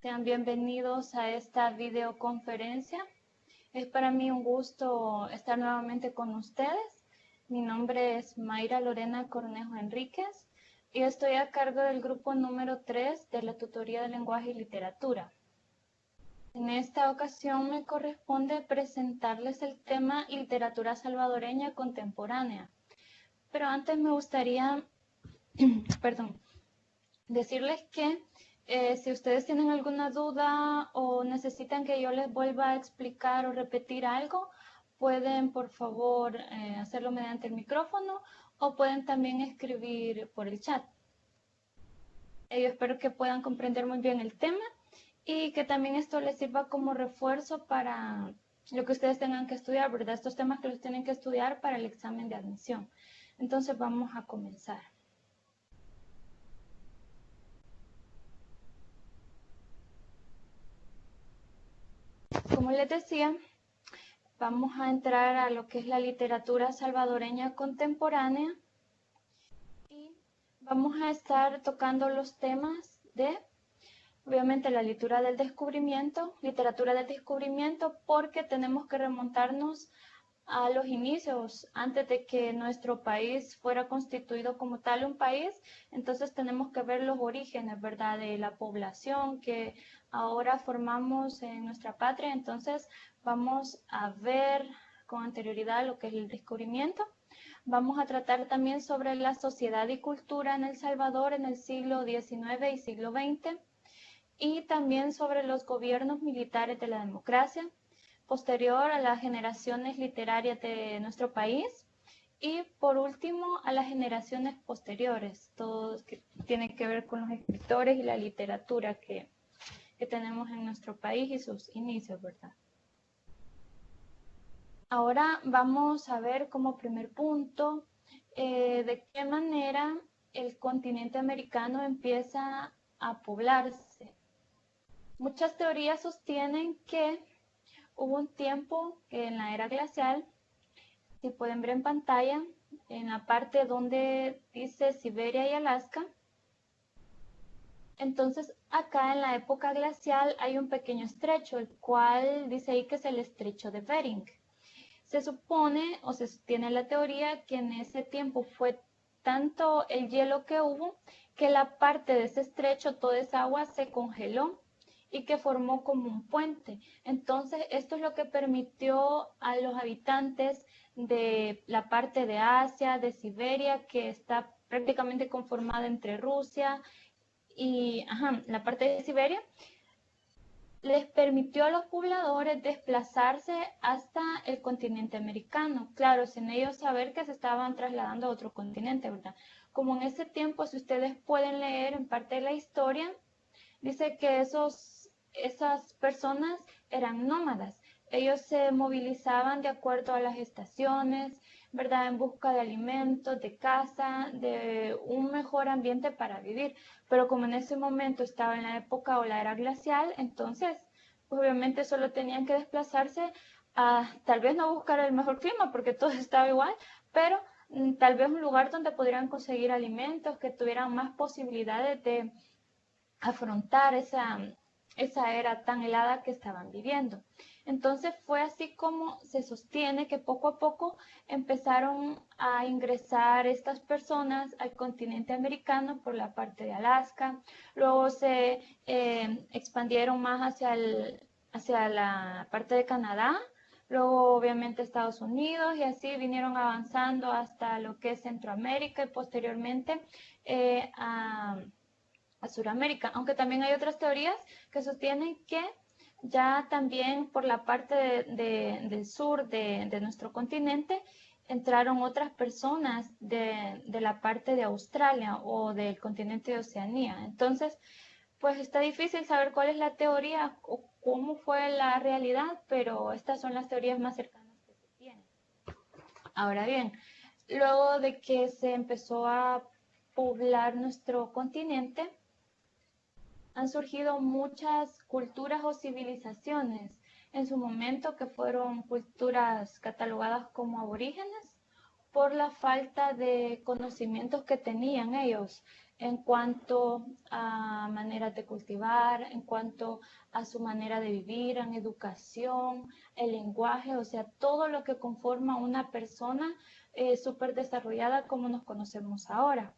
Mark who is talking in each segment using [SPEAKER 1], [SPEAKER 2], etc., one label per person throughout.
[SPEAKER 1] Sean bienvenidos a esta videoconferencia. Es para mí un gusto estar nuevamente con ustedes. Mi nombre es Mayra Lorena Cornejo Enríquez y estoy a cargo del grupo número 3 de la tutoría de lenguaje y literatura. En esta ocasión me corresponde presentarles el tema literatura salvadoreña contemporánea. Pero antes me gustaría, decirles que si ustedes tienen alguna duda o necesitan que yo les vuelva a explicar o repetir algo, pueden por favor hacerlo mediante el micrófono o pueden también escribir por el chat. Yo espero que puedan comprender muy bien el tema y que también esto les sirva como refuerzo para lo que ustedes tengan que estudiar, ¿verdad? Estos temas que los tienen que estudiar para el examen de admisión. Entonces vamos a comenzar. Como les decía, vamos a entrar a lo que es la literatura salvadoreña contemporánea y vamos a estar tocando los temas de, obviamente, la literatura del descubrimiento, porque tenemos que remontarnos a los inicios, antes de que nuestro país fuera constituido como tal un país. Entonces tenemos que ver los orígenes, ¿verdad?, de la población que ahora formamos en nuestra patria. Entonces vamos a ver con anterioridad lo que es el descubrimiento. Vamos a tratar también sobre la sociedad y cultura en El Salvador en el siglo XIX y siglo XX, y también sobre los gobiernos militares de la democracia posterior a las generaciones literarias de nuestro país, y por último a las generaciones posteriores, todo que tiene que ver con los escritores y la literatura que tenemos en nuestro país y sus inicios, ¿verdad? Ahora vamos a ver como primer punto de qué manera el continente americano empieza a poblarse. Muchas teorías sostienen que hubo un tiempo que en la era glacial, si pueden ver en pantalla, en la parte donde dice Siberia y Alaska, entonces acá en la época glacial hay un pequeño estrecho, el cual dice ahí que es el estrecho de Bering. Se supone o se sostiene la teoría que en ese tiempo fue tanto el hielo que hubo que la parte de ese estrecho, toda esa agua se congeló y que formó como un puente. Entonces esto es lo que permitió a los habitantes de la parte de Asia, de Siberia, que está prácticamente conformada entre Rusia y la parte de Siberia, les permitió a los pobladores desplazarse hasta el continente americano. Claro, sin ellos saber que se estaban trasladando a otro continente, ¿verdad? Como en ese tiempo, si ustedes pueden leer en parte de la historia, dice que esas personas eran nómadas. Ellos se movilizaban de acuerdo a las estaciones, ¿verdad?, en busca de alimentos, de casa, de un mejor ambiente para vivir. Pero como en ese momento estaba en la época o la era glacial, entonces pues obviamente solo tenían que desplazarse a tal vez no buscar el mejor clima porque todo estaba igual, pero tal vez un lugar donde pudieran conseguir alimentos, que tuvieran más posibilidades de afrontar esa era tan helada que estaban viviendo. Entonces fue así como se sostiene que poco a poco empezaron a ingresar estas personas al continente americano por la parte de Alaska, luego se expandieron más hacia la parte de Canadá, luego obviamente Estados Unidos, y así vinieron avanzando hasta lo que es Centroamérica y posteriormente a Sudamérica, aunque también hay otras teorías que sostienen que ya también por la parte del sur de nuestro continente entraron otras personas de la parte de Australia o del continente de Oceanía. Entonces, pues está difícil saber cuál es la teoría o cómo fue la realidad, pero estas son las teorías más cercanas que se tienen. Ahora bien, luego de que se empezó a poblar nuestro continente, han surgido muchas culturas o civilizaciones en su momento que fueron culturas catalogadas como aborígenes por la falta de conocimientos que tenían ellos en cuanto a maneras de cultivar, en cuanto a su manera de vivir, en educación, el lenguaje, o sea, todo lo que conforma una persona súper desarrollada como nos conocemos ahora.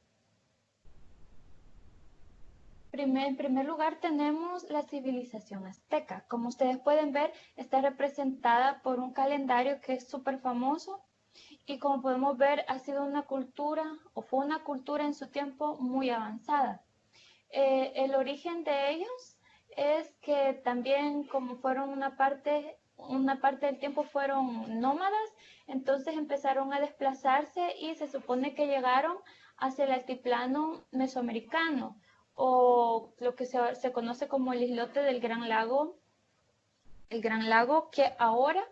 [SPEAKER 1] En primer lugar tenemos la civilización azteca. Como ustedes pueden ver, está representada por un calendario que es súper famoso y como podemos ver ha sido una cultura o fue una cultura en su tiempo muy avanzada. El origen de ellos es que también como fueron una parte del tiempo fueron nómadas, entonces empezaron a desplazarse y se supone que llegaron hacia el altiplano mesoamericano o lo que se conoce como el islote del el Gran Lago que ahora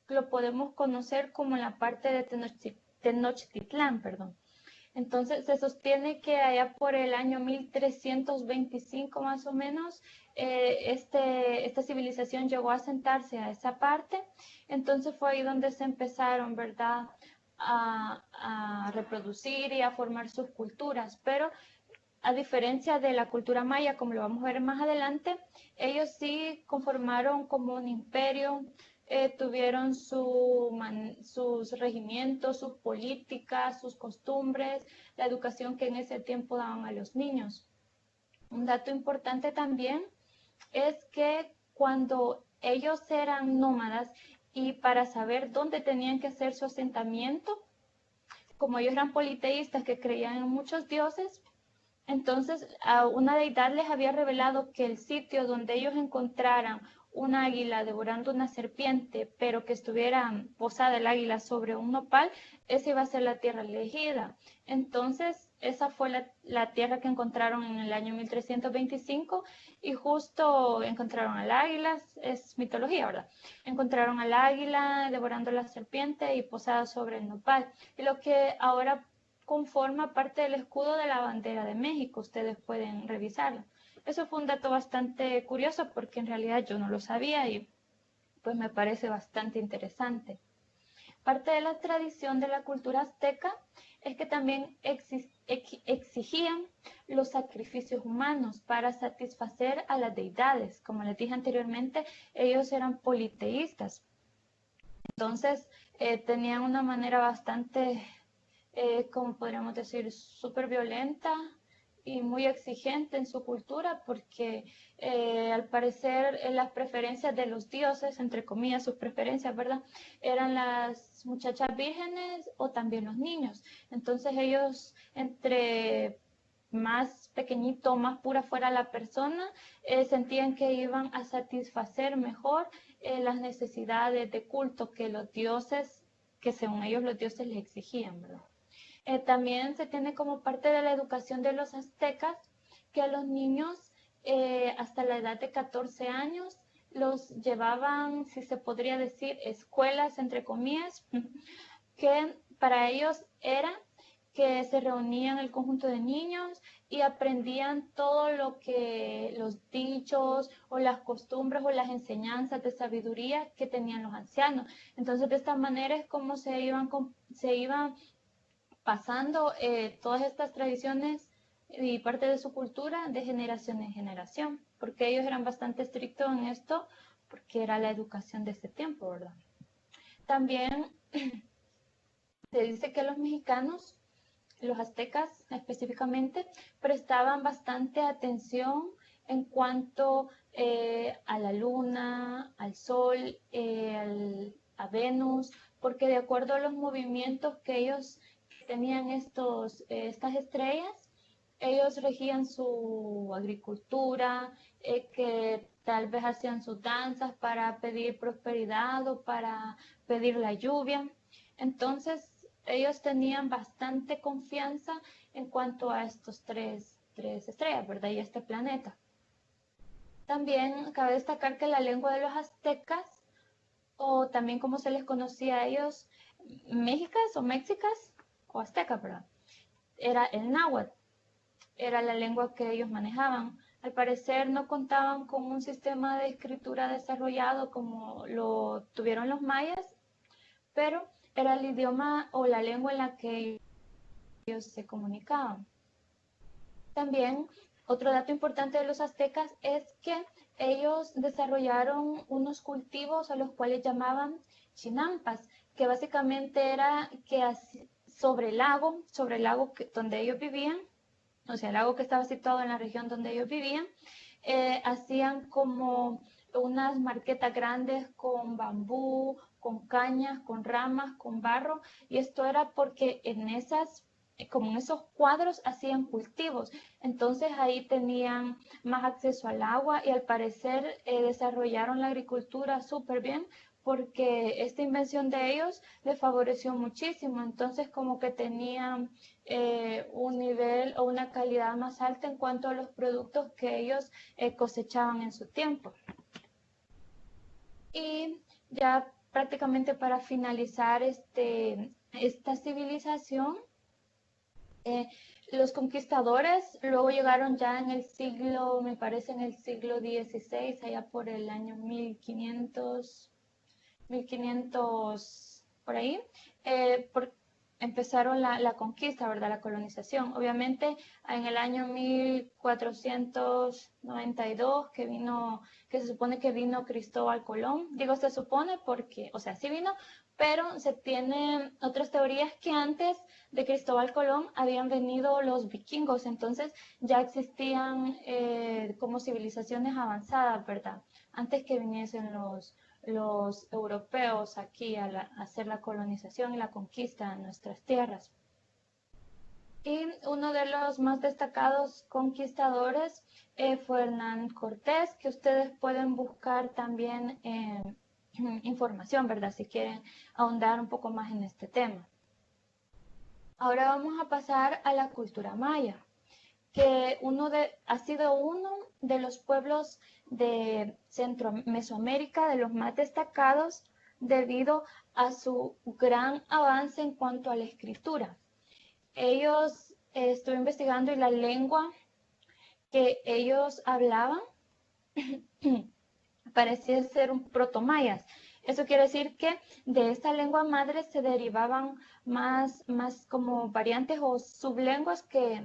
[SPEAKER 1] lo podemos conocer como la parte de Tenochtitlán, perdón. Entonces se sostiene que allá por el año 1325 más o menos, esta civilización llegó a sentarse a esa parte. Entonces fue ahí donde se empezaron, ¿verdad?, a reproducir y a formar sus culturas. Pero a diferencia de la cultura maya, como lo vamos a ver más adelante, ellos sí conformaron como un imperio, tuvieron sus regimientos, sus políticas, sus costumbres, la educación que en ese tiempo daban a los niños. Un dato importante también es que cuando ellos eran nómadas y para saber dónde tenían que hacer su asentamiento, como ellos eran politeístas que creían en muchos dioses, entonces, a una deidad les había revelado que el sitio donde ellos encontraran un águila devorando una serpiente, pero que estuviera posada el águila sobre un nopal, esa iba a ser la tierra elegida. Entonces, esa fue la tierra que encontraron en el año 1325 y justo encontraron al águila, es mitología, ¿verdad? Encontraron al águila devorando la serpiente y posada sobre el nopal. Y lo que ahora conforma parte del escudo de la bandera de México. Ustedes pueden revisarlo. Eso fue un dato bastante curioso porque en realidad yo no lo sabía y pues me parece bastante interesante. Parte de la tradición de la cultura azteca es que también exigían los sacrificios humanos para satisfacer a las deidades. Como les dije anteriormente, ellos eran politeístas. Entonces, tenían una manera bastante como podríamos decir, súper violenta y muy exigente en su cultura porque al parecer las preferencias de los dioses, entre comillas sus preferencias, ¿verdad? Eran las muchachas vírgenes o también los niños. Entonces ellos entre más pequeñito, más pura fuera la persona, sentían que iban a satisfacer mejor las necesidades de culto que los dioses, que según ellos los dioses les exigían, ¿verdad? También se tiene como parte de la educación de los aztecas que a los niños hasta la edad de 14 años los llevaban, si se podría decir, escuelas, entre comillas, que para ellos era que se reunían el conjunto de niños y aprendían todo lo que los dichos o las costumbres o las enseñanzas de sabiduría que tenían los ancianos. Entonces, de esta manera es como se iban pasando todas estas tradiciones y parte de su cultura de generación en generación, porque ellos eran bastante estrictos en esto, porque era la educación de ese tiempo, ¿verdad? También se dice que los mexicanos, los aztecas específicamente, prestaban bastante atención en cuanto a la luna, al sol, a Venus, porque de acuerdo a los movimientos que ellos tenían estas estrellas, ellos regían su agricultura, que tal vez hacían sus danzas para pedir prosperidad o para pedir la lluvia. Entonces, ellos tenían bastante confianza en cuanto a estos tres estrellas, ¿verdad? Y este planeta. También cabe destacar que la lengua de los aztecas, o también como se les conocía a ellos, mexicas o mexicas, o aztecas, ¿verdad? Era el náhuatl, era la lengua que ellos manejaban. Al parecer no contaban con un sistema de escritura desarrollado como lo tuvieron los mayas, pero era el idioma o la lengua en la que ellos se comunicaban. También otro dato importante de los aztecas es que ellos desarrollaron unos cultivos a los cuales llamaban chinampas, que básicamente era que sobre el lago donde ellos vivían, o sea, el lago que estaba situado en la región donde ellos vivían, hacían como unas marquetas grandes con bambú, con cañas, con ramas, con barro, y esto era porque como en esos cuadros hacían cultivos, entonces ahí tenían más acceso al agua y al parecer desarrollaron la agricultura súper bien porque esta invención de ellos les favoreció muchísimo, entonces como que tenían un nivel o una calidad más alta en cuanto a los productos que ellos cosechaban en su tiempo. Y ya prácticamente para finalizar esta civilización, los conquistadores luego llegaron ya en el siglo, me parece en el siglo XVI, allá por el año 1500 por ahí, empezaron la conquista, ¿verdad? La colonización. Obviamente en el año 1492 que se supone que vino Cristóbal Colón. Digo se supone porque, o sea, sí vino, pero se tienen otras teorías que antes de Cristóbal Colón habían venido los vikingos, entonces ya existían como civilizaciones avanzadas, ¿verdad? Antes que viniesen los europeos aquí a hacer la colonización y la conquista de nuestras tierras. Y uno de los más destacados conquistadores fue Hernán Cortés, que ustedes pueden buscar también información, ¿verdad? Si quieren ahondar un poco más en este tema. Ahora vamos a pasar a la cultura maya, que ha sido uno de los pueblos de Centro Mesoamérica, de los más destacados debido a su gran avance en cuanto a la escritura. Ellos, estuve investigando y la lengua que ellos hablaban parecía ser un protomayas. Eso quiere decir que de esta lengua madre se derivaban más como variantes o sublenguas que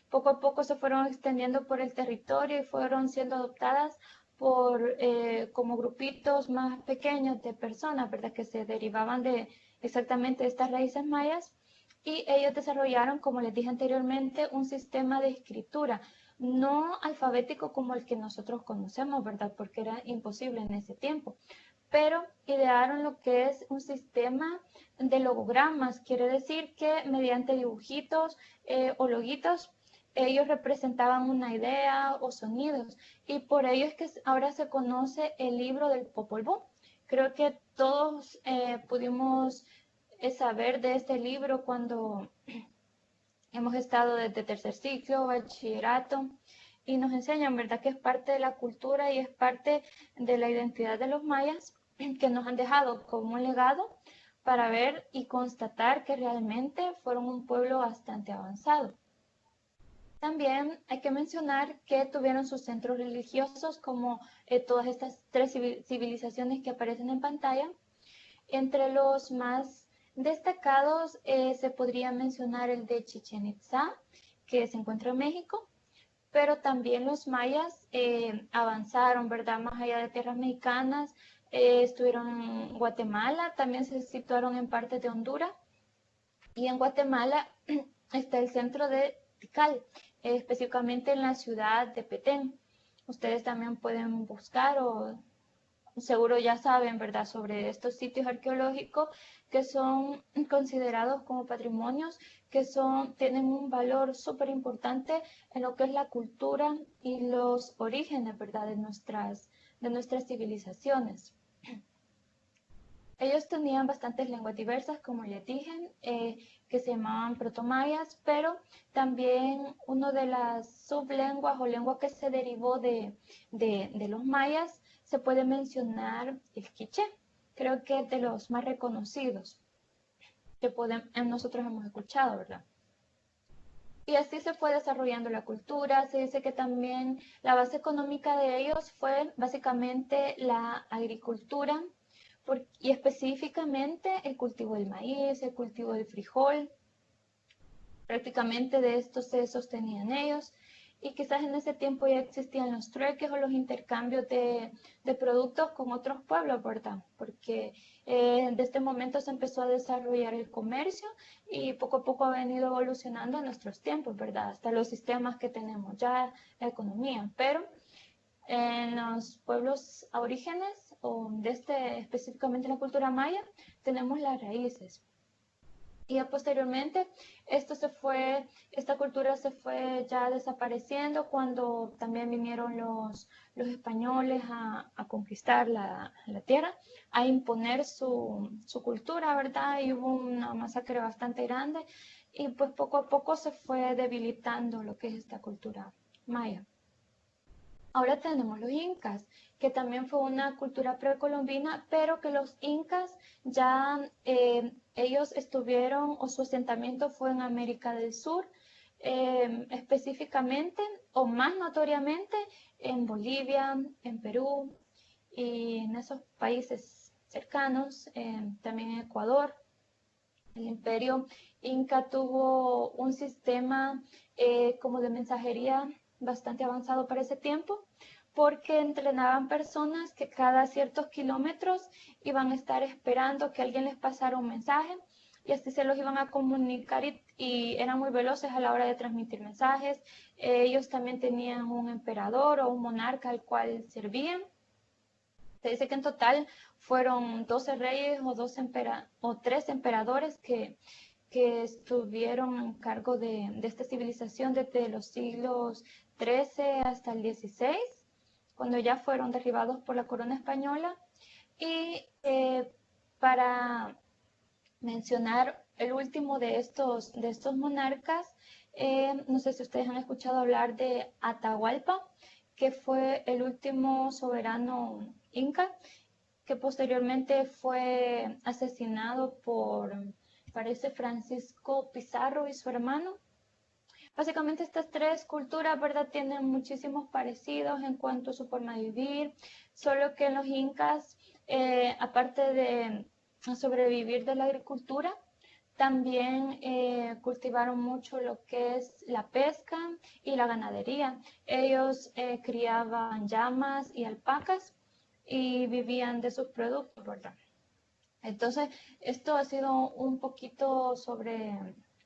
[SPEAKER 1] poco a poco se fueron extendiendo por el territorio y fueron siendo adoptadas por como grupitos más pequeños de personas, ¿verdad? Que se derivaban de exactamente estas raíces mayas y ellos desarrollaron, como les dije anteriormente, un sistema de escritura, no alfabético como el que nosotros conocemos, ¿verdad? Porque era imposible en ese tiempo, pero idearon lo que es un sistema de logogramas, quiere decir que mediante dibujitos o loguitos ellos representaban una idea o sonidos y por ello es que ahora se conoce el libro del Popol Vuh. Creo que todos pudimos saber de este libro cuando hemos estado desde tercer ciclo, bachillerato, y nos enseñan, ¿verdad?, que es parte de la cultura y es parte de la identidad de los mayas que nos han dejado como un legado para ver y constatar que realmente fueron un pueblo bastante avanzado. También hay que mencionar que tuvieron sus centros religiosos como todas estas tres civilizaciones que aparecen en pantalla. Entre los más destacados se podría mencionar el de Chichén Itzá, que se encuentra en México, pero también los mayas avanzaron, ¿verdad? Más allá de tierras mexicanas, estuvieron en Guatemala, también se situaron en partes de Honduras, y en Guatemala está el centro de Tikal, específicamente en la ciudad de Petén. Ustedes también pueden buscar o seguro ya saben, ¿verdad?, sobre estos sitios arqueológicos que son considerados como patrimonios que tienen un valor súper importante en lo que es la cultura y los orígenes, ¿verdad?, de nuestras civilizaciones. Ellos tenían bastantes lenguas diversas, como les dije, que se llamaban protomayas, pero también una de las sublenguas o lengua que se derivó de los mayas se puede mencionar el quiché. Creo que es de los más reconocidos que nosotros hemos escuchado, ¿verdad? Y así se fue desarrollando la cultura. Se dice que también la base económica de ellos fue básicamente la agricultura y específicamente el cultivo del maíz, el cultivo del frijol. Prácticamente de esto se sostenían ellos. Y quizás en ese tiempo ya existían los trueques o los intercambios de productos con otros pueblos, ¿verdad? Porque de este momento se empezó a desarrollar el comercio y poco a poco ha venido evolucionando en nuestros tiempos, ¿verdad? Hasta los sistemas que tenemos ya, la economía. Pero en los pueblos aborígenes, o específicamente en la cultura maya, tenemos las raíces. Y ya posteriormente esta cultura se fue ya desapareciendo cuando también vinieron los españoles a conquistar la tierra, a imponer su cultura, ¿verdad? Y hubo una masacre bastante grande y pues poco a poco se fue debilitando lo que es esta cultura maya. Ahora tenemos los incas, que también fue una cultura precolombina, pero que los incas ya ellos estuvieron, o su asentamiento fue en América del Sur, específicamente o más notoriamente en Bolivia, en Perú y en esos países cercanos, también en Ecuador. El imperio inca tuvo un sistema como de mensajería bastante avanzado para ese tiempo, porque entrenaban personas que cada ciertos kilómetros iban a estar esperando que alguien les pasara un mensaje y así se los iban a comunicar y eran muy veloces a la hora de transmitir mensajes. Ellos también tenían un emperador o un monarca al cual servían. Se dice que en total fueron 12 reyes o 3 emperadores que estuvieron en cargo de esta civilización desde los siglos XIII hasta el XVI, cuando ya fueron derribados por la corona española. Y para mencionar el último de estos monarcas, no sé si ustedes han escuchado hablar de Atahualpa, que fue el último soberano inca, que posteriormente fue asesinado por, parece, Francisco Pizarro y su hermano. Básicamente estas tres culturas, ¿verdad?, tienen muchísimos parecidos en cuanto a su forma de vivir, solo que los incas, aparte de sobrevivir de la agricultura, también cultivaron mucho lo que es la pesca y la ganadería. Ellos criaban llamas y alpacas y vivían de sus productos, ¿verdad? Entonces, esto ha sido un poquito sobre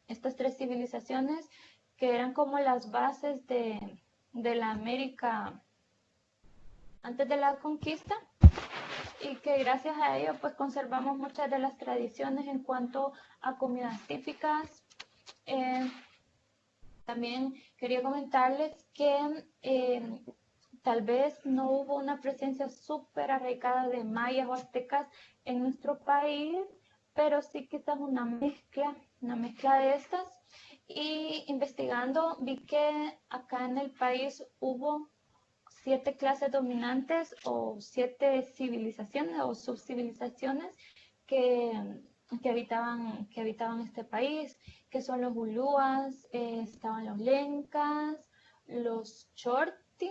[SPEAKER 1] estas tres civilizaciones que eran como las bases de la América antes de la conquista, y que gracias a ello pues conservamos muchas de las tradiciones en cuanto a comidas típicas. También quería comentarles que tal vez no hubo una presencia súper arraigada de mayas o aztecas en nuestro país, pero sí quizás una mezcla de estas. Y investigando vi que acá en el país hubo 7 clases dominantes o 7 civilizaciones o subcivilizaciones que, que habitaban este país, que son los ulúas, estaban los lencas, los chortis,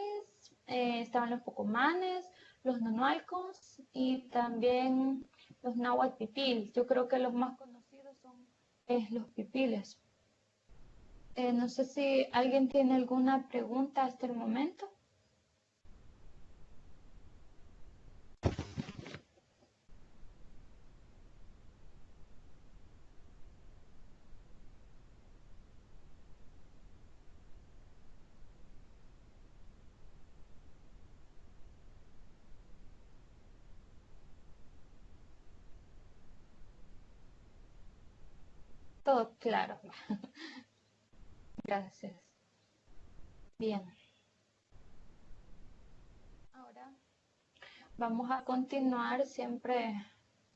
[SPEAKER 1] estaban los pocomanes, los nonualcos y también los náhuatl pipil. Yo creo que los más conocidos son los pipiles. No sé si alguien tiene alguna pregunta hasta el momento. Todo claro. Gracias. Bien. Ahora vamos a continuar siempre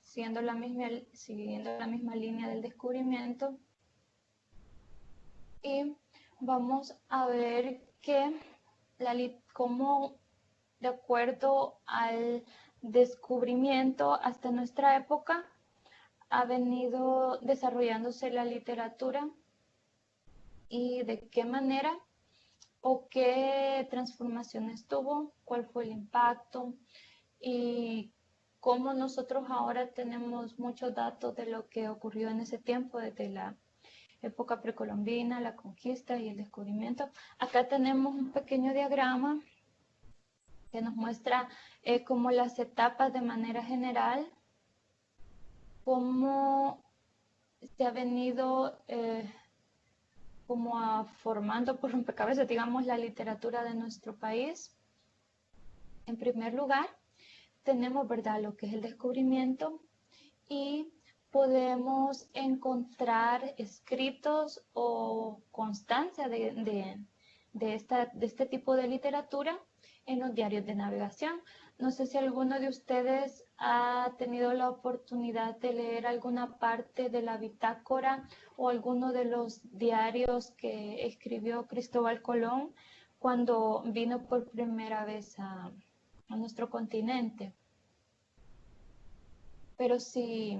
[SPEAKER 1] siguiendo la misma línea del descubrimiento y vamos a ver cómo, de acuerdo al descubrimiento hasta nuestra época, ha venido desarrollándose la literatura y de qué manera o qué transformaciones tuvo, cuál fue el impacto y cómo nosotros ahora tenemos muchos datos de lo que ocurrió en ese tiempo, desde la época precolombina, la conquista y el descubrimiento. Acá tenemos un pequeño diagrama que nos muestra como las etapas de manera general, cómo se ha venido como formando por rompecabezas, digamos, la literatura de nuestro país. En primer lugar, tenemos, ¿verdad?, lo que es el descubrimiento, y podemos encontrar escritos o constancia de este tipo de literatura en los diarios de navegación. No sé si alguno de ustedes ha tenido la oportunidad de leer alguna parte de la bitácora o alguno de los diarios que escribió Cristóbal Colón cuando vino por primera vez a nuestro continente. Pero sí,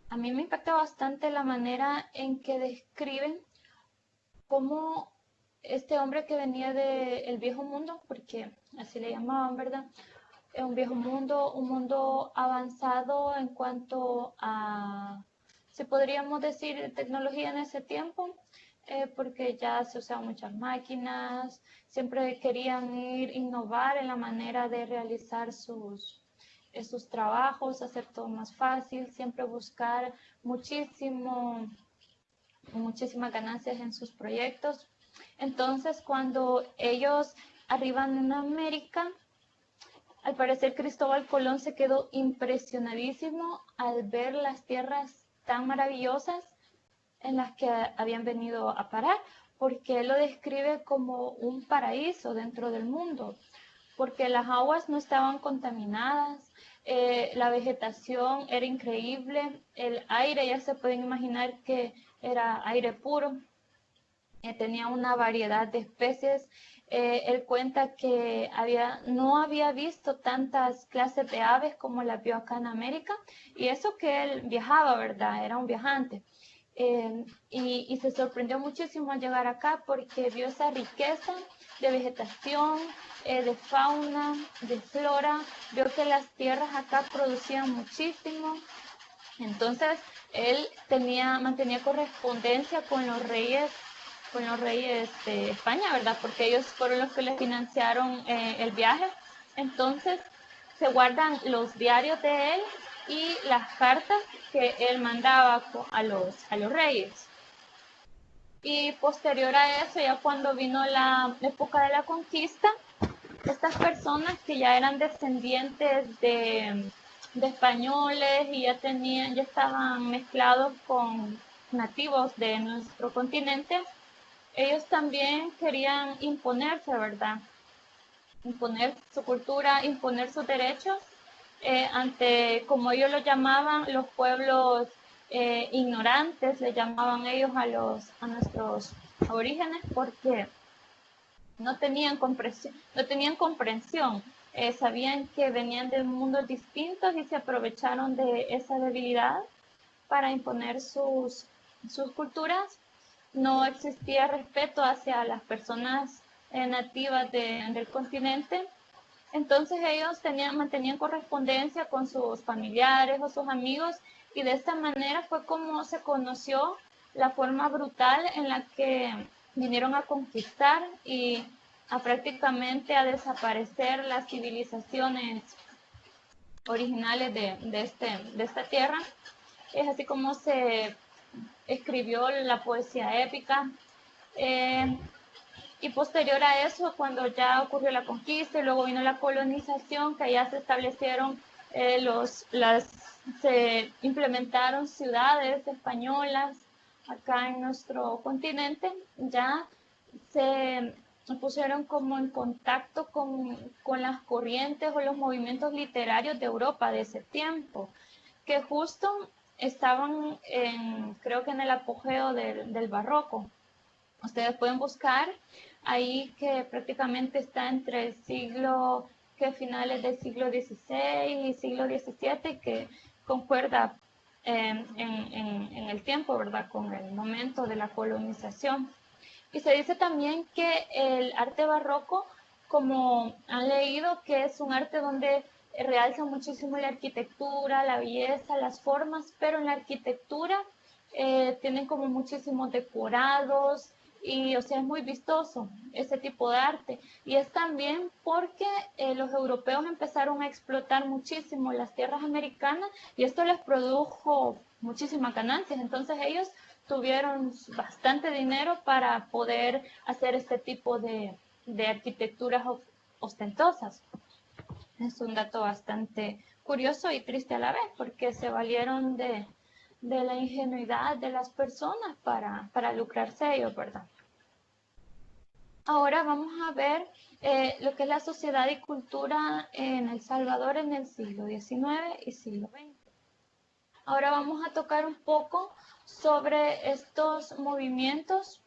[SPEAKER 1] a mí me impacta bastante la manera en que describen cómo este hombre que venía del viejo mundo, porque así le llamaban, ¿verdad? Un viejo mundo, un mundo avanzado en cuanto a, si podríamos decir, tecnología en ese tiempo, porque ya se usaban muchas máquinas, siempre querían innovar en la manera de realizar sus trabajos, hacer todo más fácil, siempre buscar muchísimas ganancias en sus proyectos. Entonces, cuando ellos arriban en América, al parecer Cristóbal Colón se quedó impresionadísimo al ver las tierras tan maravillosas en las que habían venido a parar, porque él lo describe como un paraíso dentro del mundo, porque las aguas no estaban contaminadas, la vegetación era increíble, el aire, ya se pueden imaginar que era aire puro, tenía una variedad de especies. Él cuenta que no había visto tantas clases de aves como las vio acá en América, y eso que él viajaba, ¿verdad? Era un viajante. Y se sorprendió muchísimo al llegar acá porque vio esa riqueza de vegetación, de fauna, de flora, vio que las tierras acá producían muchísimo. Entonces él mantenía correspondencia con los reyes de España, ¿verdad? Porque ellos fueron los que le financiaron el viaje. Entonces se guardan los diarios de él y las cartas que él mandaba a los reyes. Y posterior a eso, ya cuando vino la época de la conquista, estas personas que ya eran descendientes de españoles y ya estaban mezclados con nativos de nuestro continente, ellos también querían imponerse, ¿verdad? Imponer su cultura, imponer sus derechos ante, como ellos lo llamaban, los pueblos ignorantes, le llamaban ellos a nuestros aborígenes, porque no tenían comprensión, sabían que venían de mundos distintos y se aprovecharon de esa debilidad para imponer sus culturas. No existía respeto hacia las personas nativas del continente. Entonces ellos mantenían correspondencia con sus familiares o sus amigos, y de esta manera fue como se conoció la forma brutal en la que vinieron a conquistar y prácticamente a desaparecer las civilizaciones originales de esta tierra. Es así como se escribió la poesía épica. Y posterior a eso, cuando ya ocurrió la conquista y luego vino la colonización, que allá se establecieron se implementaron ciudades españolas acá en nuestro continente, ya se pusieron como en contacto con las corrientes o los movimientos literarios de Europa de ese tiempo, que justo estaban creo que en el apogeo del barroco. Ustedes pueden buscar ahí que prácticamente está entre finales del siglo XVI y siglo XVII, que concuerda en el tiempo, ¿verdad?, con el momento de la colonización. Y se dice también que el arte barroco, como han leído, que es un arte donde realza muchísimo la arquitectura, la belleza, las formas, pero en la arquitectura tienen como muchísimos decorados y, o sea, es muy vistoso ese tipo de arte. Y es también porque los europeos empezaron a explotar muchísimo las tierras americanas y esto les produjo muchísimas ganancias. Entonces ellos tuvieron bastante dinero para poder hacer este tipo de arquitecturas ostentosas. Es un dato bastante curioso y triste a la vez, porque se valieron de la ingenuidad de las personas para lucrarse ellos, ¿verdad? Ahora vamos a ver lo que es la sociedad y cultura en El Salvador en el siglo XIX y siglo XX. Ahora vamos a tocar un poco sobre estos movimientos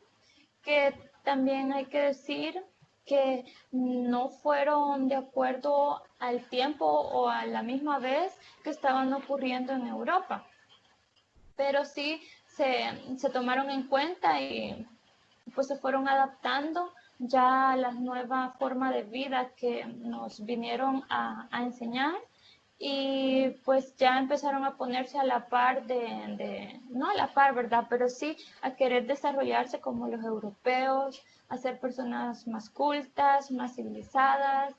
[SPEAKER 1] que también hay que decir que no fueron de acuerdo al tiempo o a la misma vez que estaban ocurriendo en Europa, pero sí se tomaron en cuenta y pues se fueron adaptando ya a la nueva forma de vida que nos vinieron a enseñar y pues ya empezaron a ponerse a la par no a la par, ¿verdad? Pero sí a querer desarrollarse como los europeos, a ser personas más cultas, más civilizadas,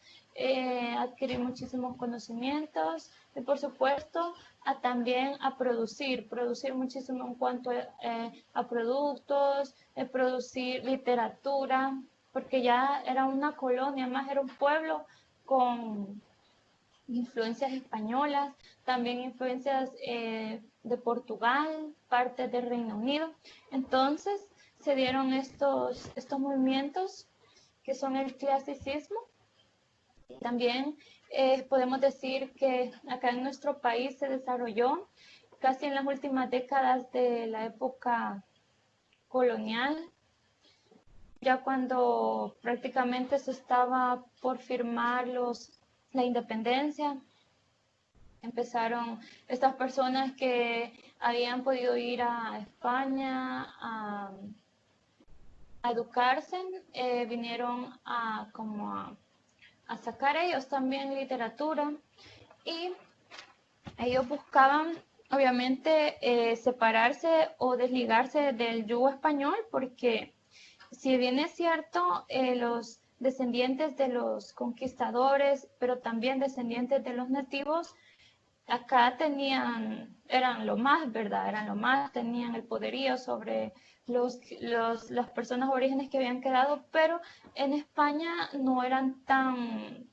[SPEAKER 1] adquirir muchísimos conocimientos y por supuesto también a producir muchísimo en cuanto a productos, producir literatura, porque ya era una colonia, más era un pueblo con influencias españolas, también influencias de Portugal, parte del Reino Unido. Entonces se dieron estos movimientos que son el clasicismo. También podemos decir que acá en nuestro país se desarrolló casi en las últimas décadas de la época colonial, ya cuando prácticamente se estaba por firmar la independencia. Empezaron estas personas que habían podido ir a España a educarse, vinieron a sacar ellos también literatura y ellos buscaban obviamente separarse o desligarse del yugo español porque si bien es cierto, los descendientes de los conquistadores, pero también descendientes de los nativos, acá eran lo más, ¿verdad? Eran lo más, tenían el poderío sobre las personas orígenes que habían quedado, pero en España no eran tan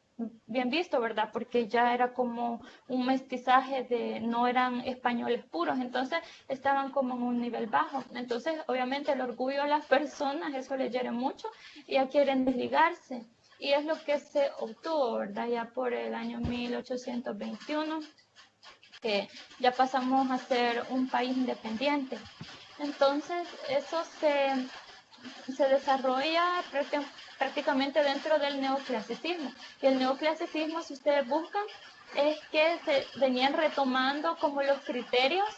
[SPEAKER 1] bien visto, ¿verdad? Porque ya era como un mestizaje no eran españoles puros, entonces estaban como en un nivel bajo. Entonces, obviamente, el orgullo de las personas, eso les hiere mucho y ya quieren desligarse. Y es lo que se obtuvo, ¿verdad? Ya por el año 1821 que ya pasamos a ser un país independiente. Entonces, eso se desarrolla prácticamente dentro del neoclasicismo. Y el neoclasicismo, si ustedes buscan, es que se venían retomando como los criterios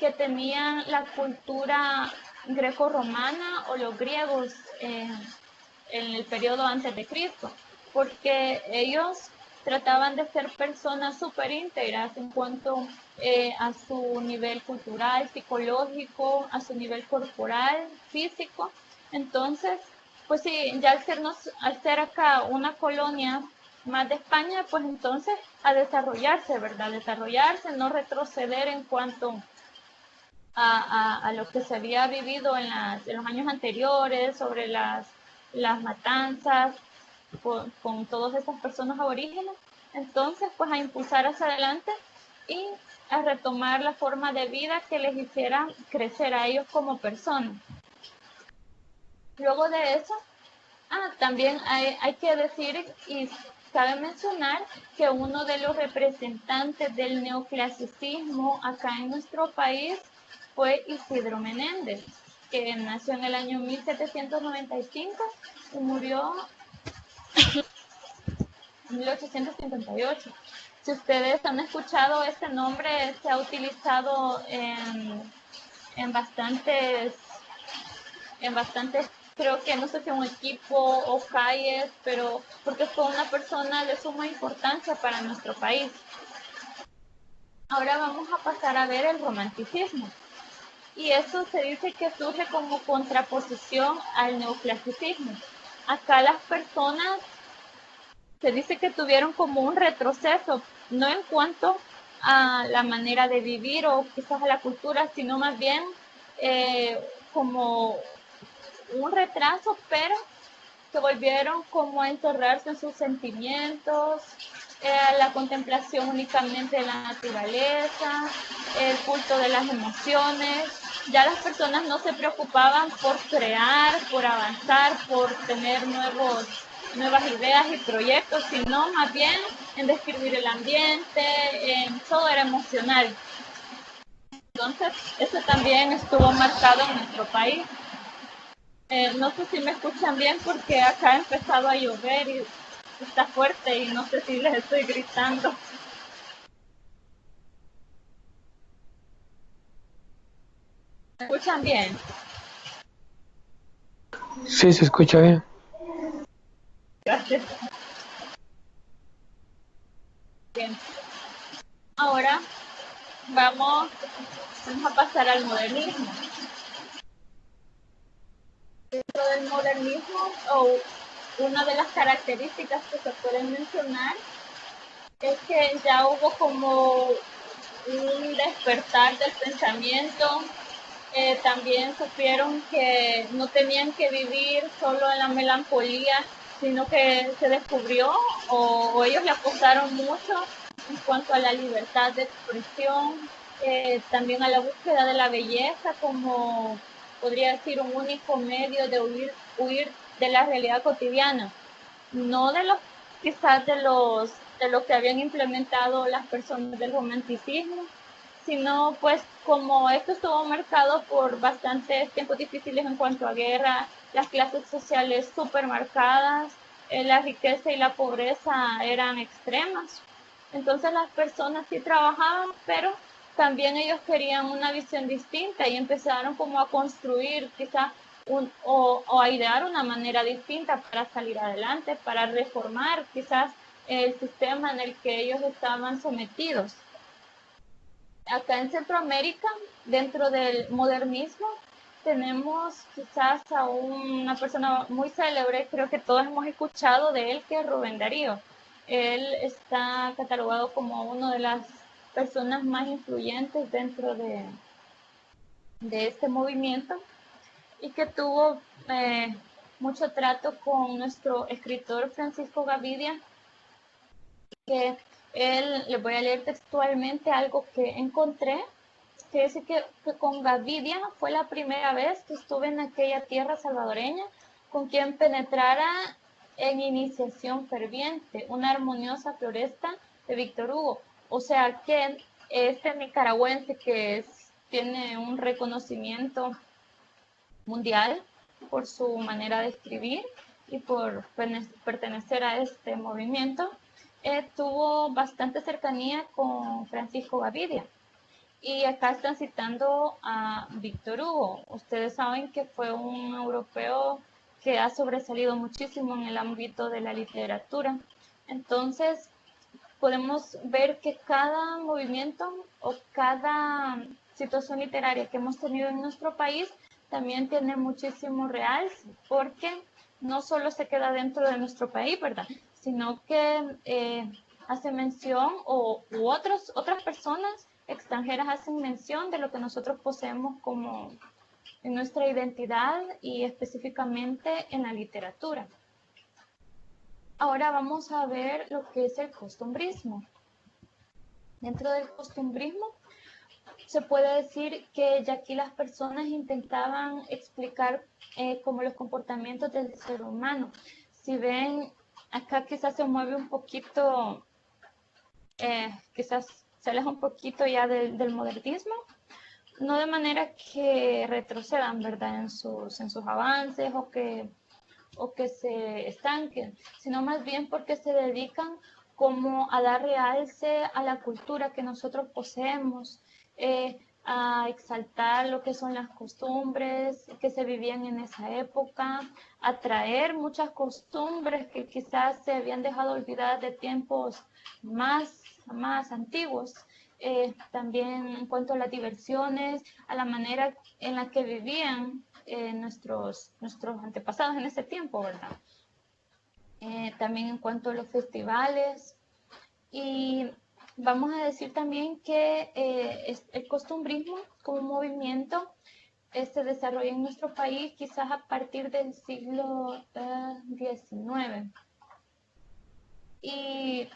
[SPEAKER 1] que tenían la cultura greco-romana o los griegos en el periodo antes de Cristo, porque ellos trataban de ser personas súper íntegras en cuanto a su nivel cultural, psicológico, a su nivel corporal, físico. Entonces, pues sí, ya al ser acá una colonia más de España, pues entonces a desarrollarse, ¿verdad? Desarrollarse, no retroceder en cuanto a lo que se había vivido en los años anteriores, sobre las matanzas con todas estas personas aborígenes. Entonces, pues a impulsar hacia adelante y a retomar la forma de vida que les hiciera crecer a ellos como personas. Luego de eso, también hay que decir y cabe mencionar que uno de los representantes del neoclasicismo acá en nuestro país fue Isidro Menéndez, que nació en el año 1795 y murió en 1858. Si ustedes han escuchado este nombre, se ha utilizado en bastantes, creo que no sé si un equipo o calles, pero porque fue una persona de suma importancia para nuestro país. Ahora vamos a pasar a ver el romanticismo. y eso se dice que surge como contraposición al neoclasicismo. Acá las personas se dice que tuvieron como un retroceso, no en cuanto a la manera de vivir o quizás a la cultura, sino más bien como un retraso, pero que volvieron como a encerrarse en sus sentimientos, la contemplación únicamente de la naturaleza, el culto de las emociones. Ya las personas no se preocupaban por crear, por avanzar, por tener nuevas ideas y proyectos, sino más bien en describir el ambiente, en todo era emocional. Entonces, eso también estuvo marcado en nuestro país. No sé si me escuchan bien porque acá ha empezado a llover y está fuerte y no sé si les estoy gritando. ¿Me escuchan bien?
[SPEAKER 2] Sí, se escucha bien.
[SPEAKER 1] Gracias. Bien. Ahora vamos a pasar al modernismo. Dentro del modernismo, o una de las características que se pueden mencionar es que ya hubo como un despertar del pensamiento. También supieron que no tenían que vivir solo en la melancolía, sino que se descubrió o ellos le apostaron mucho en cuanto a la libertad de expresión, también a la búsqueda de la belleza como podría decir un único medio de huir de la realidad cotidiana, no de los quizás de lo que habían implementado las personas del romanticismo, sino pues como esto estuvo marcado por bastantes tiempos difíciles en cuanto a guerra, las clases sociales súper marcadas, la riqueza y la pobreza eran extremas. Entonces las personas sí trabajaban, pero también ellos querían una visión distinta y empezaron como a construir quizás o a idear una manera distinta para salir adelante, para reformar quizás el sistema en el que ellos estaban sometidos. Acá en Centroamérica, dentro del modernismo, tenemos quizás a una persona muy célebre, creo que todos hemos escuchado de él, que es Rubén Darío. Él está catalogado como una de las personas más influyentes dentro de este movimiento y que tuvo mucho trato con nuestro escritor Francisco Gavidia, que él, les voy a leer textualmente algo que encontré, que dice que con Gavidia fue la primera vez que estuve en aquella tierra salvadoreña con quien penetrara en iniciación ferviente, una armoniosa floresta de Víctor Hugo. O sea que este nicaragüense que tiene un reconocimiento mundial por su manera de escribir y por pertenecer a este movimiento, tuvo bastante cercanía con Francisco Gavidia. Y acá están citando a Víctor Hugo. Ustedes saben que fue un europeo que ha sobresalido muchísimo en el ámbito de la literatura. Entonces, podemos ver que cada movimiento o cada situación literaria que hemos tenido en nuestro país también tiene muchísimo realce, porque no solo se queda dentro de nuestro país, ¿verdad? Sino que hace mención otras personas extranjeras hacen mención de lo que nosotros poseemos como en nuestra identidad y específicamente en la literatura. Ahora vamos a ver lo que es el costumbrismo. Dentro del costumbrismo se puede decir que ya aquí las personas intentaban explicar como los comportamientos del ser humano. Si ven, acá quizás se mueve un poquito, quizás se aleja un poquito ya del modernismo, no de manera que retrocedan, ¿verdad? En sus avances o que se estanquen, sino más bien porque se dedican como a dar realce a la cultura que nosotros poseemos, a exaltar lo que son las costumbres que se vivían en esa época, a traer muchas costumbres que quizás se habían dejado olvidadas de tiempos más antiguos. también en cuanto a las diversiones, a la manera en la que vivían nuestros antepasados en ese tiempo, ¿verdad? También en cuanto a los festivales. Y vamos a decir también que el costumbrismo como movimiento se desarrolla en nuestro país quizás a partir del siglo XIX. Y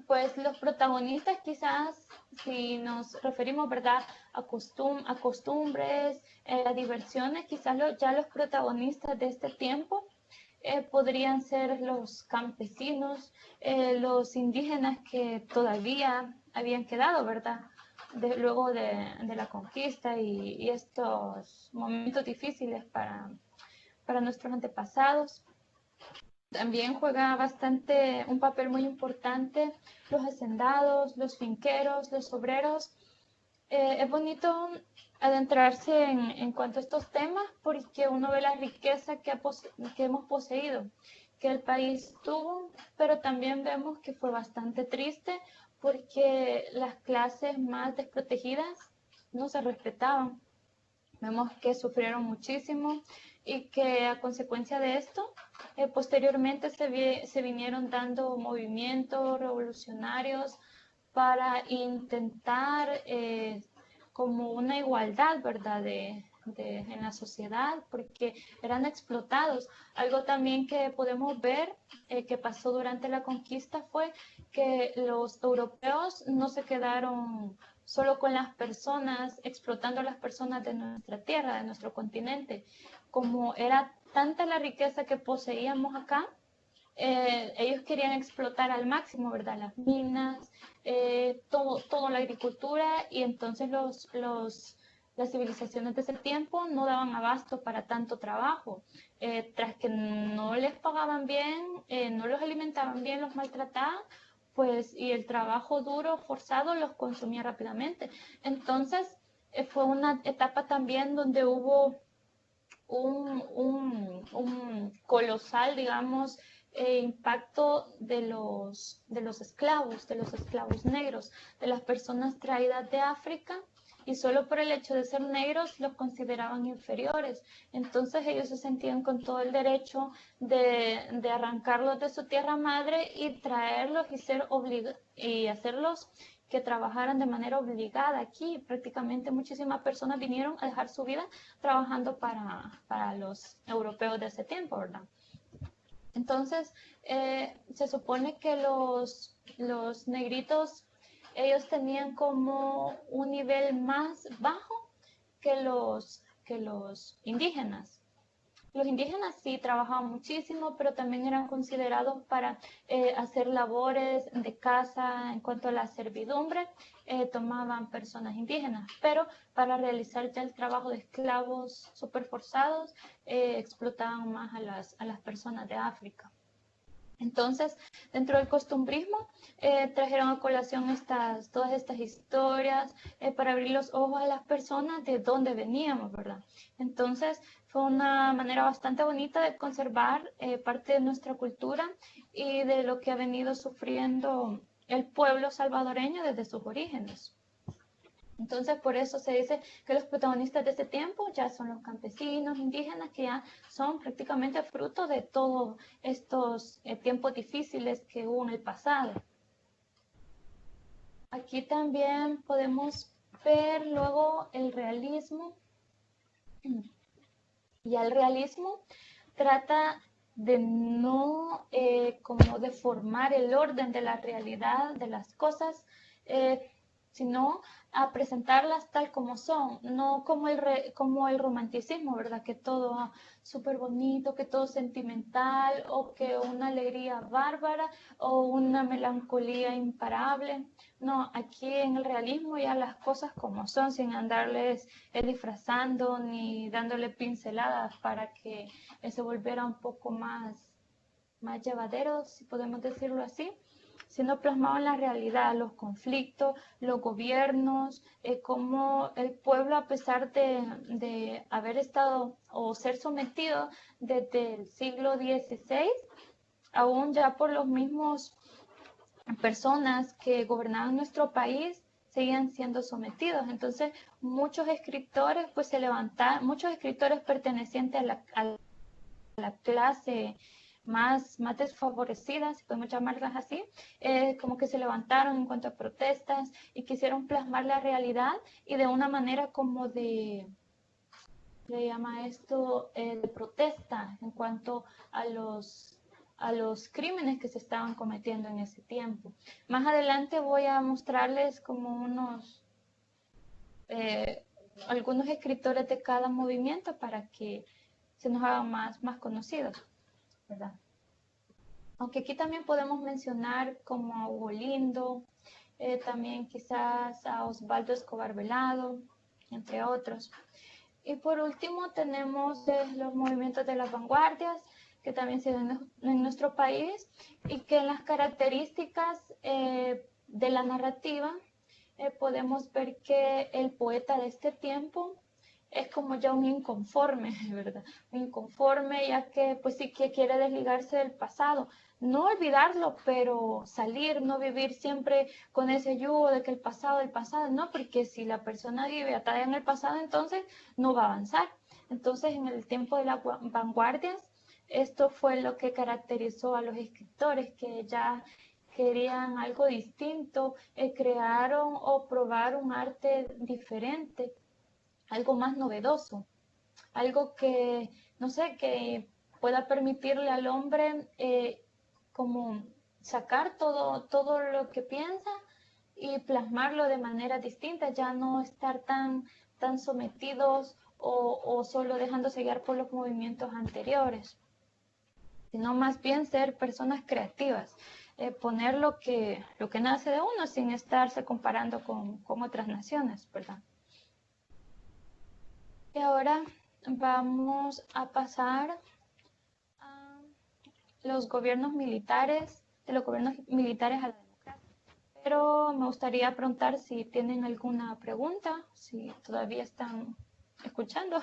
[SPEAKER 1] pues los protagonistas quizás, si nos referimos, ¿verdad?, a costumbres, a diversiones, quizás ya los protagonistas de este tiempo podrían ser los campesinos, los indígenas que todavía habían quedado, ¿verdad?, luego de la conquista y estos momentos difíciles para nuestros antepasados. También juega un papel muy importante los hacendados, los finqueros, los obreros. Es bonito adentrarse en cuanto a estos temas porque uno ve la riqueza que hemos poseído, que el país tuvo, pero también vemos que fue bastante triste porque las clases más desprotegidas no se respetaban. Vemos que sufrieron muchísimo y que a consecuencia de esto, posteriormente se vinieron dando movimientos revolucionarios para intentar como una igualdad, ¿verdad?, en la sociedad, porque eran explotados. Algo también que podemos ver que pasó durante la conquista fue que los europeos no se quedaron solo con las personas, explotando a las personas de nuestra tierra, de nuestro continente. Como era tanta la riqueza que poseíamos acá, ellos querían explotar al máximo, ¿verdad?, las minas, toda la agricultura, y entonces las civilizaciones de ese tiempo no daban abasto para tanto trabajo. Tras que no les pagaban bien, no los alimentaban bien, los maltrataban, pues, y el trabajo duro, forzado, los consumía rápidamente. Entonces, fue una etapa también donde hubo un colosal, digamos, impacto de los esclavos negros, de las personas traídas de África, y solo por el hecho de ser negros los consideraban inferiores. Entonces ellos se sentían con todo el derecho de arrancarlos de su tierra madre y traerlos y hacerlos que trabajaran de manera obligada aquí. Prácticamente muchísimas personas vinieron a dejar su vida trabajando para los europeos de ese tiempo, ¿verdad? Entonces, se supone que los negritos, ellos tenían como un nivel más bajo que los indígenas. Los indígenas sí trabajaban muchísimo, pero también eran considerados para hacer labores de casa en cuanto a la servidumbre, tomaban personas indígenas, pero para realizar ya el trabajo de esclavos súper forzados, explotaban más a las personas de África. Entonces, dentro del costumbrismo, trajeron a colación todas estas historias para abrir los ojos a las personas de dónde veníamos, ¿verdad? Entonces, fue una manera bastante bonita de conservar parte de nuestra cultura y de lo que ha venido sufriendo el pueblo salvadoreño desde sus orígenes. Entonces, por eso se dice que los protagonistas de ese tiempo ya son los campesinos, indígenas, que ya son prácticamente fruto de todos estos tiempos difíciles que hubo en el pasado. Aquí también podemos ver luego el realismo. Y el realismo trata de no como deformar el orden de la realidad de las cosas, sino a presentarlas tal como son, no como el romanticismo, ¿verdad? Que todo súper bonito, que todo sentimental, o que una alegría bárbara, o una melancolía imparable. No, aquí en el realismo ya las cosas como son, sin andarles disfrazando ni dándole pinceladas para que se volviera un poco más llevadero, si podemos decirlo así, siendo plasmado en la realidad, los conflictos, los gobiernos, cómo el pueblo, a pesar de haber estado o ser sometido desde el siglo XVI, aún ya por los mismos personas que gobernaban nuestro país, seguían siendo sometidos. Entonces, muchos escritores pues se levantaron, muchos escritores pertenecientes a la clase más desfavorecida, si podemos llamarlas así, como que se levantaron en cuanto a protestas y quisieron plasmar la realidad y de una manera como le llama esto, de protesta en cuanto a los crímenes que se estaban cometiendo en ese tiempo. Más adelante voy a mostrarles como algunos escritores de cada movimiento para que se nos hagan más conocidos, ¿verdad? Aunque aquí también podemos mencionar como a Hugo Lindo, también quizás a Osvaldo Escobar Velado, entre otros. Y por último tenemos los movimientos de las vanguardias, que también se ven en nuestro país, y que en las características de la narrativa podemos ver que el poeta de este tiempo es como ya un inconforme, ¿verdad? Un inconforme, ya que pues sí que quiere desligarse del pasado. No olvidarlo, pero salir, no vivir siempre con ese yugo de que el pasado, no, porque si la persona vive atada en el pasado, entonces no va a avanzar. Entonces, en el tiempo de las vanguardias, esto fue lo que caracterizó a los escritores, que ya querían algo distinto, crearon o probar un arte diferente, algo más novedoso, algo que, no sé, que pueda permitirle al hombre como sacar todo lo que piensa y plasmarlo de manera distinta, ya no estar tan sometidos o solo dejándose guiar por los movimientos anteriores, sino más bien ser personas creativas, poner lo que nace de uno sin estarse comparando con otras naciones, ¿verdad? Y ahora vamos a pasar a los gobiernos militares, de los gobiernos militares a la democracia. Pero me gustaría preguntar si tienen alguna pregunta, si todavía están escuchando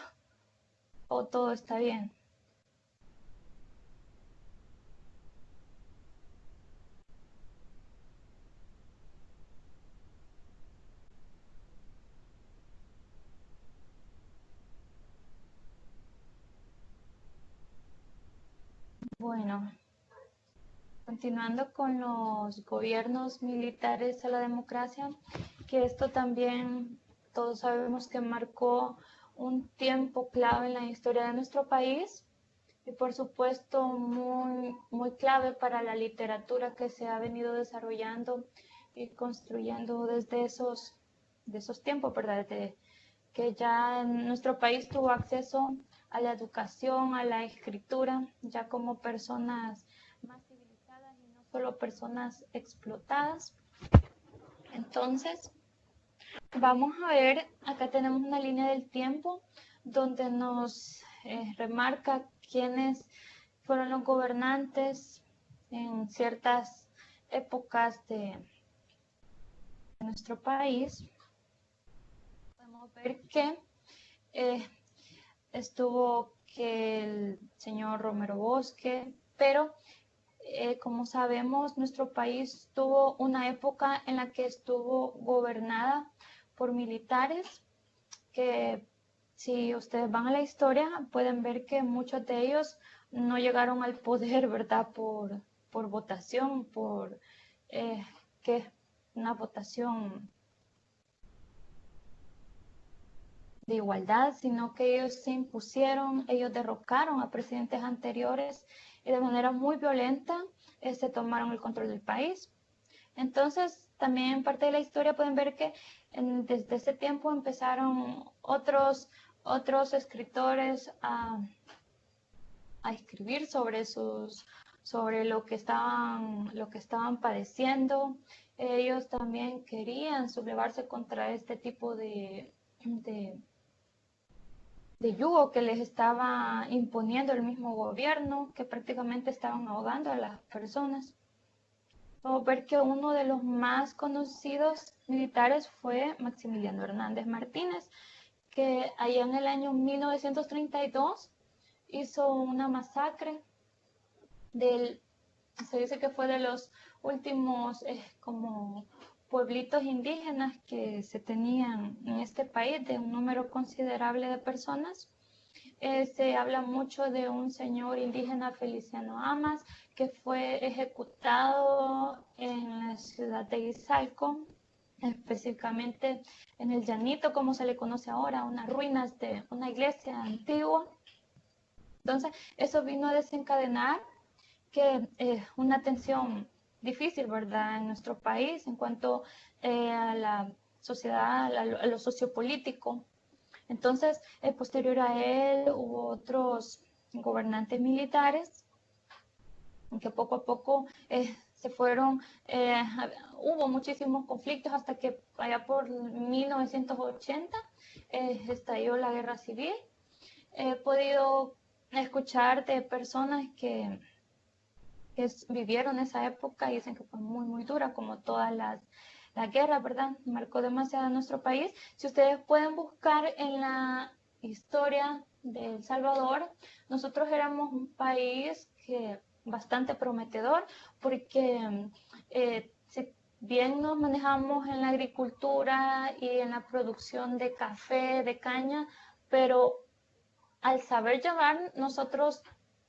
[SPEAKER 1] o todo está bien. Bueno, continuando con los gobiernos militares a la democracia, que esto también todos sabemos que marcó un tiempo clave en la historia de nuestro país y por supuesto muy clave para la literatura que se ha venido desarrollando y construyendo desde de esos tiempos, ¿verdad? Desde que ya en nuestro país tuvo acceso a la educación, a la escritura, ya como personas más civilizadas y no solo personas explotadas. Entonces, vamos a ver, acá tenemos una línea del tiempo donde nos remarca quiénes fueron los gobernantes en ciertas épocas de nuestro país. Podemos ver que estuvo que el señor Romero Bosque, pero como sabemos, nuestro país tuvo una época en la que estuvo gobernada por militares que si ustedes van a la historia pueden ver que muchos de ellos no llegaron al poder, ¿verdad? Por votación, que una votación de igualdad, sino que ellos se impusieron, ellos derrocaron a presidentes anteriores y de manera muy violenta se tomaron el control del país. Entonces, también en parte de la historia pueden ver que desde ese tiempo empezaron otros escritores a escribir sobre lo que estaban padeciendo. Ellos también querían sublevarse contra este tipo de yugo que les estaba imponiendo el mismo gobierno, que prácticamente estaban ahogando a las personas. Podemos ver que uno de los más conocidos militares fue Maximiliano Hernández Martínez, que allá en el año 1932 hizo una masacre se dice que fue de los últimos como pueblitos indígenas que se tenían en este país, de un número considerable de personas. Se habla mucho de un señor indígena, Feliciano Amas, que fue ejecutado en la ciudad de Izalco, específicamente en el Llanito, como se le conoce ahora, unas ruinas de una iglesia antigua. Entonces, eso vino a desencadenar que una tensión difícil, ¿verdad?, en nuestro país en cuanto a la sociedad, a lo sociopolítico. Entonces, posterior a él hubo otros gobernantes militares que poco a poco se fueron, hubo muchísimos conflictos hasta que allá por 1980 estalló la guerra civil. He podido escuchar de personas que vivieron esa época y dicen que fue muy, muy dura, como todas la guerra, ¿verdad? Marcó demasiado a nuestro país. Si ustedes pueden buscar en la historia de El Salvador, nosotros éramos un país que bastante prometedor, porque si bien nos manejamos en la agricultura y en la producción de café, de caña, pero al saber llevar nosotros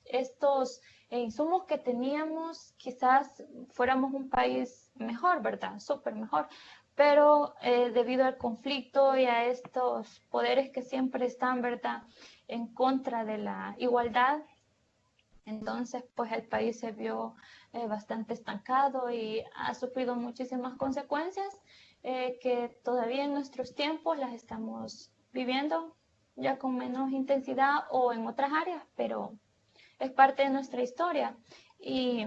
[SPEAKER 1] estos insumos que teníamos, quizás fuéramos un país mejor, ¿verdad? Súper mejor. Pero debido al conflicto y a estos poderes que siempre están, ¿verdad?, en contra de la igualdad, entonces pues el país se vio bastante estancado y ha sufrido muchísimas consecuencias que todavía en nuestros tiempos las estamos viviendo ya con menos intensidad o en otras áreas, pero es parte de nuestra historia y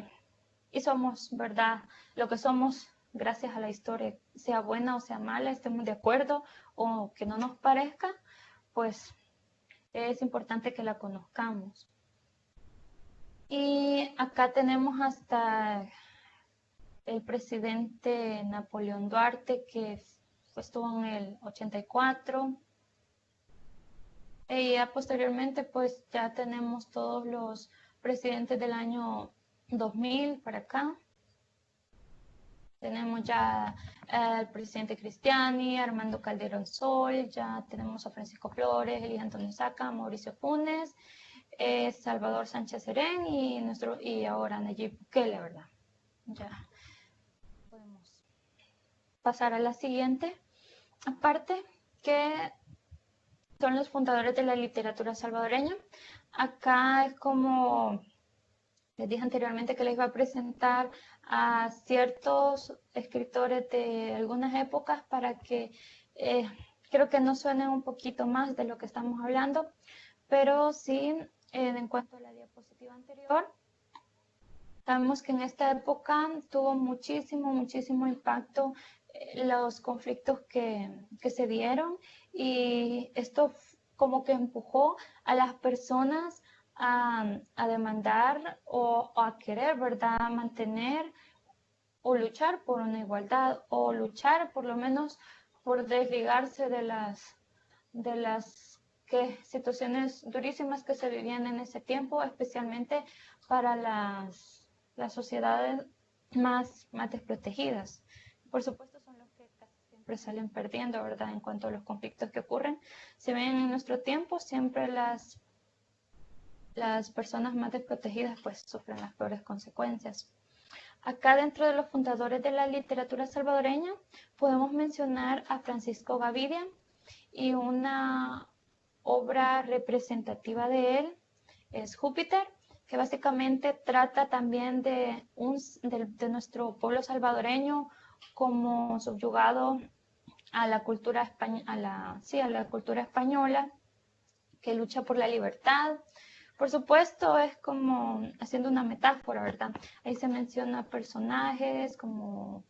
[SPEAKER 1] somos, ¿verdad?, lo que somos gracias a la historia, sea buena o sea mala, estemos de acuerdo o que no nos parezca, pues es importante que la conozcamos. Y acá tenemos hasta el presidente Napoleón Duarte, que estuvo en el 84. Y ya posteriormente, pues ya tenemos todos los presidentes del año 2000 para acá. Tenemos ya al presidente Cristiani, Armando Calderón Sol, ya tenemos a Francisco Flores, Elías Antonio Saca, Mauricio Funes, Salvador Sánchez Serén y ahora Nayib Bukele, ¿verdad? Ya podemos pasar a la siguiente parte, que son los fundadores de la literatura salvadoreña. Acá es como les dije anteriormente que les iba a presentar a ciertos escritores de algunas épocas para que creo que nos suenen un poquito más de lo que estamos hablando, pero sí, en cuanto a la diapositiva anterior, sabemos que en esta época tuvo muchísimo impacto los conflictos que se dieron, y esto como que empujó a las personas a demandar o a querer, ¿verdad?, mantener o luchar por una igualdad, o luchar por lo menos por desligarse de las situaciones durísimas que se vivían en ese tiempo, especialmente para las sociedades más desprotegidas. Por supuesto, son los que casi siempre salen perdiendo, ¿verdad?, en cuanto a los conflictos que ocurren. Si ven en nuestro tiempo, siempre las personas más desprotegidas pues sufren las peores consecuencias. Acá dentro de los fundadores de la literatura salvadoreña podemos mencionar a Francisco Gavidia, y una obra representativa de él es Júpiter, que básicamente trata también de nuestro pueblo salvadoreño como subyugado a la cultura española, que lucha por la libertad. Por supuesto, es como haciendo una metáfora, ¿verdad? Ahí se mencionan personajes como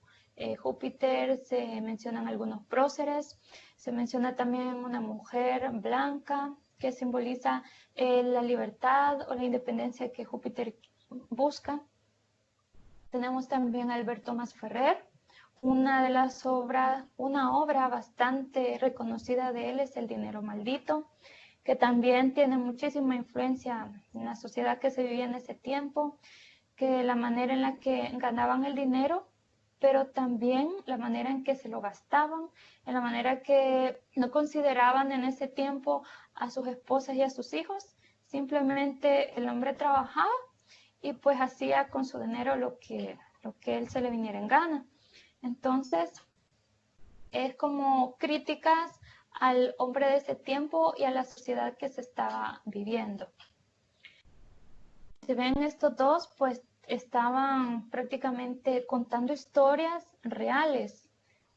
[SPEAKER 1] Júpiter, se mencionan algunos próceres, se menciona también una mujer blanca que simboliza la libertad o la independencia que Júpiter busca. Tenemos también a Alberto Masferrer. Una obra bastante reconocida de él es El dinero maldito, que también tiene muchísima influencia en la sociedad que se vivía en ese tiempo, que la manera en la que ganaban el dinero pero también la manera en que se lo gastaban, en la manera que no consideraban en ese tiempo a sus esposas y a sus hijos. Simplemente el hombre trabajaba y pues hacía con su dinero lo que él se le viniera en gana. Entonces, es como críticas al hombre de ese tiempo y a la sociedad que se estaba viviendo. Si ven estos dos, pues estaban prácticamente contando historias reales.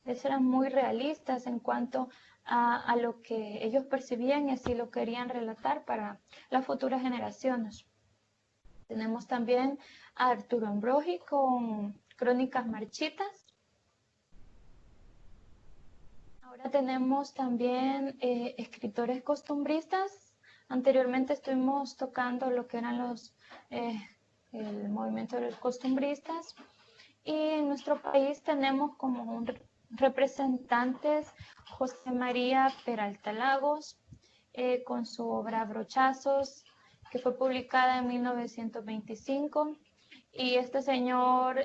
[SPEAKER 1] Ellos eran muy realistas en cuanto a lo que ellos percibían y así lo querían relatar para las futuras generaciones. Tenemos también a Arturo Ambrogi con Crónicas Marchitas. Ahora tenemos también escritores costumbristas. Anteriormente estuvimos tocando lo que eran el movimiento de los costumbristas. Y en nuestro país tenemos como representantes José María Peralta Lagos, con su obra Brochazos, que fue publicada en 1925. Y este señor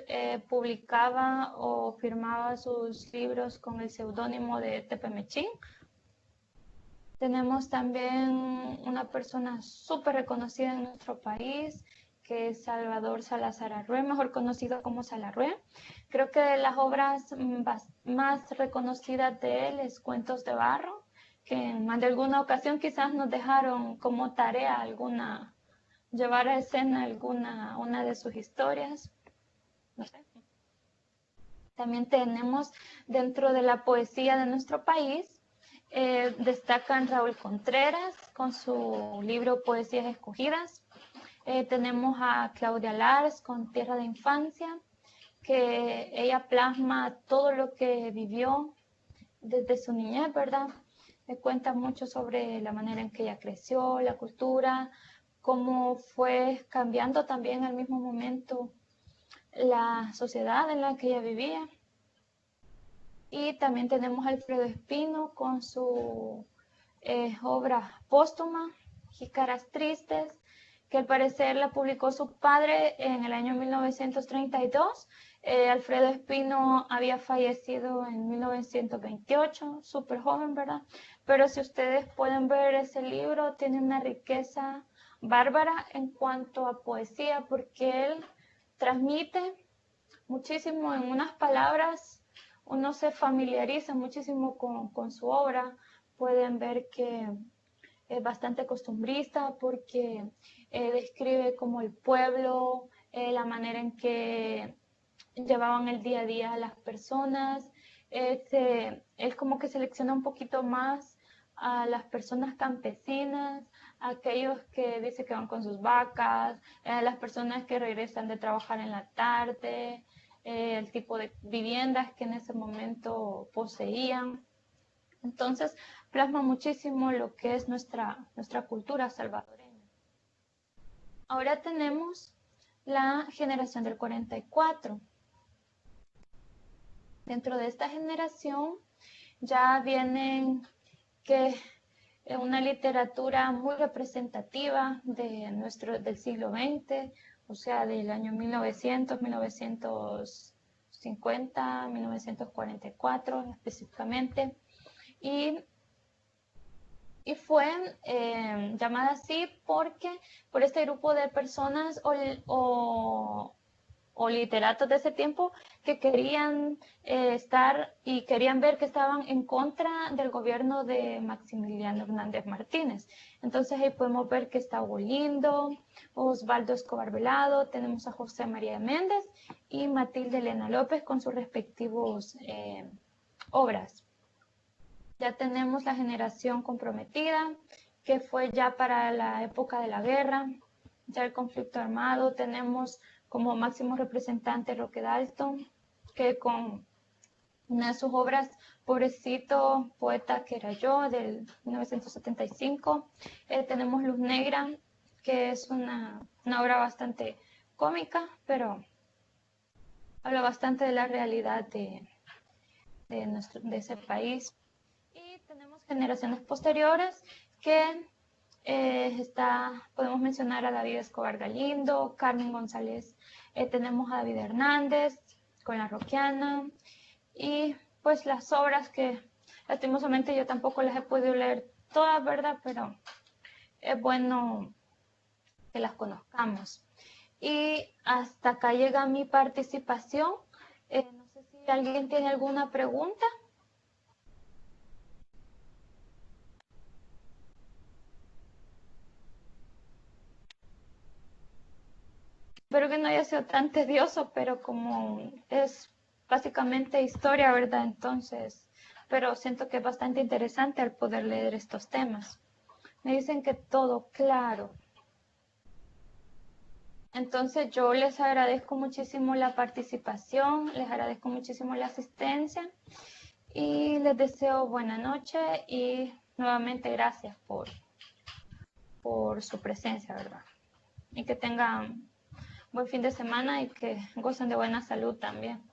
[SPEAKER 1] publicaba o firmaba sus libros con el seudónimo de Tepemechín. Tenemos también una persona súper reconocida en nuestro país, que es Salvador Salazar Arrué, mejor conocido como Salarrué. Creo que de las obras más reconocidas de él es Cuentos de Barro, que en más de alguna ocasión quizás nos dejaron como tarea llevar a escena una de sus historias. No sé. También tenemos dentro de la poesía de nuestro país, destacan Raúl Contreras con su libro Poesías Escogidas. Tenemos a Claudia Lars con Tierra de Infancia, que ella plasma todo lo que vivió desde su niñez, ¿verdad? Cuenta mucho sobre la manera en que ella creció, la cultura, cómo fue cambiando también al mismo momento la sociedad en la que ella vivía. Y también tenemos a Alfredo Espino con su obra póstuma, Jícaras Tristes, que al parecer la publicó su padre en el año 1932. Alfredo Espino había fallecido en 1928, súper joven, ¿verdad? Pero si ustedes pueden ver ese libro, tiene una riqueza bárbara en cuanto a poesía, porque él transmite muchísimo en unas palabras. Uno se familiariza muchísimo con su obra. Pueden ver que es bastante costumbrista porque describe como el pueblo, la manera en que llevaban el día a día a las personas. Él como que selecciona un poquito más a las personas campesinas, a aquellos que dice que van con sus vacas, a las personas que regresan de trabajar en la tarde, el tipo de viviendas que en ese momento poseían. Entonces, plasma muchísimo lo que es nuestra cultura salvadoreña. Ahora tenemos la generación del 44. Dentro de esta generación ya vienen una literatura muy representativa del siglo XX, o sea, del año 1900, 1950, 1944 específicamente. Y fue llamada así por este grupo de personas o literatos de ese tiempo que querían estar y querían ver que estaban en contra del gobierno de Maximiliano Hernández Martínez. Entonces ahí podemos ver que está Hugo Lindo, Osvaldo Escobar Velado, tenemos a José María Méndez y Matilde Elena López con sus respectivos obras. Ya tenemos la generación comprometida, que fue ya para la época de la guerra, ya el conflicto armado. Tenemos como máximo representante Roque Dalton, que con una de sus obras, Pobrecito poeta que era yo, del 1975. Tenemos Luz Negra, que es una obra bastante cómica, pero habla bastante de la realidad de ese país. Y tenemos generaciones posteriores que podemos mencionar a David Escobar Galindo, Carmen González, tenemos a David Hernández, con la Roquiana. Y pues las obras que lastimosamente yo tampoco las he podido leer todas, ¿verdad? Pero es bueno que las conozcamos. Y hasta acá llega mi participación. No sé si alguien tiene alguna pregunta. Espero que no haya sido tan tedioso, pero como es básicamente historia, ¿verdad? Entonces, pero siento que es bastante interesante al poder leer estos temas. Me dicen que todo claro. Entonces yo les agradezco muchísimo la participación, les agradezco muchísimo la asistencia y les deseo buena noche y nuevamente gracias por su presencia, ¿verdad? Y que tengan buen fin de semana y que gocen de buena salud también.